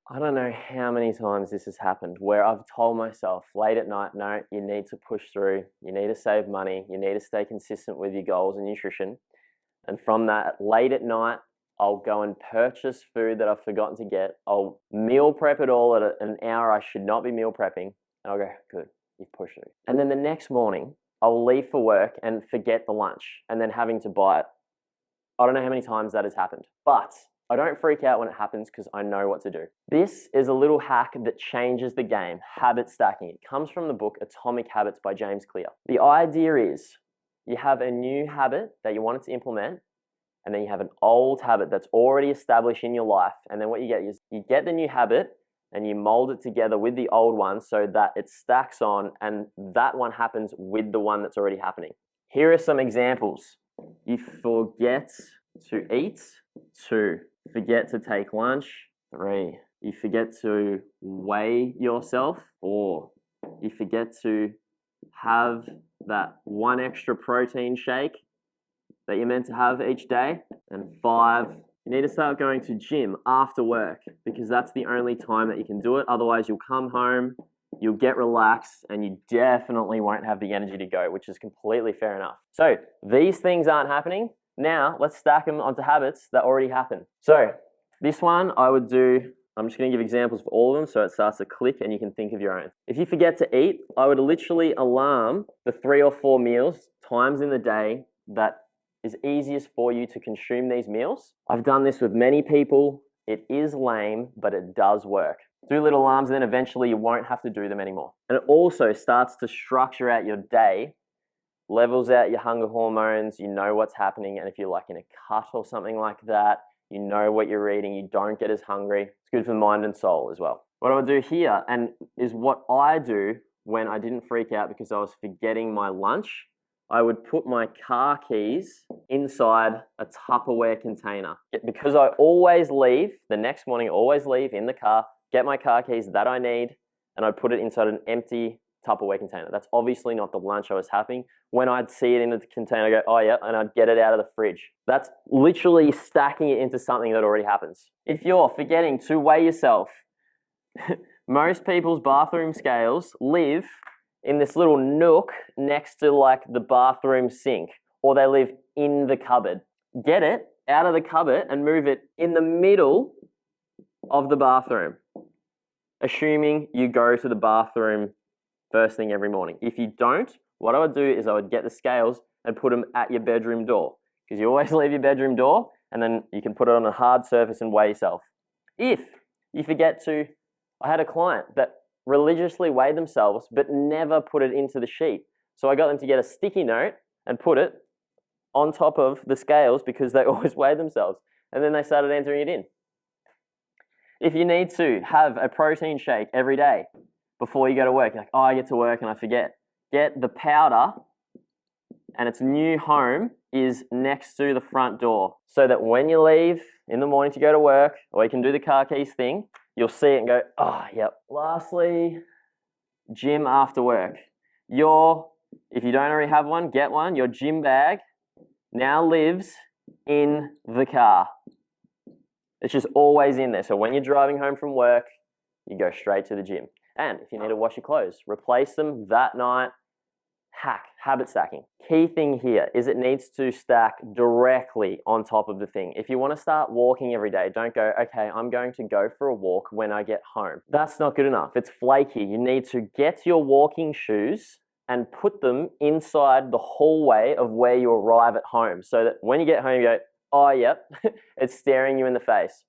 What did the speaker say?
I don't know how many times this has happened where I've told myself late at night, no, you need to push through, you need to save money, you need to stay consistent with your goals and nutrition. And from that, late at night, I'll go and purchase food that I've forgotten to get. I'll meal prep it all at an hour I should not be meal prepping. And I'll go, good, you've pushed through. And then the next morning, I'll leave for work and forget the lunch and then having to buy it. I don't know how many times that has happened, but I don't freak out when it happens because I know what to do. This is a little hack that changes the game, habit stacking. It comes from the book Atomic Habits by James Clear. The idea is you have a new habit that you wanted to implement, and then you have an old habit that's already established in your life. And then what you get is you get the new habit and you mold it together with the old one so that it stacks on and that one happens with the one that's already happening. Here are some examples. You forget to eat. 2, forget to take lunch. 3, you forget to weigh yourself. 4, you forget to have that one extra protein shake that you're meant to have each day. And 5, you need to start going to gym after work because that's the only time that you can do it. Otherwise, you'll come home, you'll get relaxed, and you definitely won't have the energy to go, which is completely fair enough. So these things aren't happening. Now let's stack them onto habits that already happen. So this one I would do, I'm just going to give examples for all of them so it starts to click and you can think of your own. If you forget to eat, I would literally alarm the 3 or 4 meals, times in the day that is easiest for you to consume these meals. I've done this with many people. It is lame, but it does work. Do little alarms and then eventually you won't have to do them anymore. And it also starts to structure out your day, levels out your hunger hormones, you know what's happening, and if you're like in a cut or something like that, you know what you're eating, you don't get as hungry. It's good for the mind and soul as well. What I would do here, and is what I do when I didn't freak out because I was forgetting my lunch, I would put my car keys inside a Tupperware container. Because I always leave, the next morning I always leave in the car, get my car keys that I need, and I'd put it inside an empty Tupperware container. That's obviously not the lunch I was having. When I'd see it in the container, I go, oh yeah, and I'd get it out of the fridge. That's literally stacking it into something that already happens. If you're forgetting to weigh yourself, most people's bathroom scales live in this little nook next to like the bathroom sink, or they live in the cupboard. Get it out of the cupboard and move it in the middle of the bathroom, assuming you go to the bathroom first thing every morning. If you don't, what I would do is I would get the scales and put them at your bedroom door, because you always leave your bedroom door and then you can put it on a hard surface and weigh yourself. If you forget to, I had a client that religiously weighed themselves but never put it into the sheet. So I got them to get a sticky note and put it on top of the scales because they always weigh themselves. And then they started entering it in. If you need to have a protein shake every day before you go to work, you're like, oh, I get to work and I forget. Get the powder, and its new home is next to the front door so that when you leave in the morning to go to work, or you can do the car keys thing, you'll see it and go, oh, yep. Lastly, gym after work. If you don't already have one, get one. Your gym bag now lives in the car. It's just always in there. So when you're driving home from work, you go straight to the gym. And if you need to wash your clothes, replace them that night. Hack, habit stacking. Key thing here is it needs to stack directly on top of the thing. If you want to start walking every day, don't go, okay, I'm going to go for a walk when I get home. That's not good enough. It's flaky. You need to get your walking shoes and put them inside the hallway of where you arrive at home so that when you get home, you go, oh, yep, it's staring you in the face.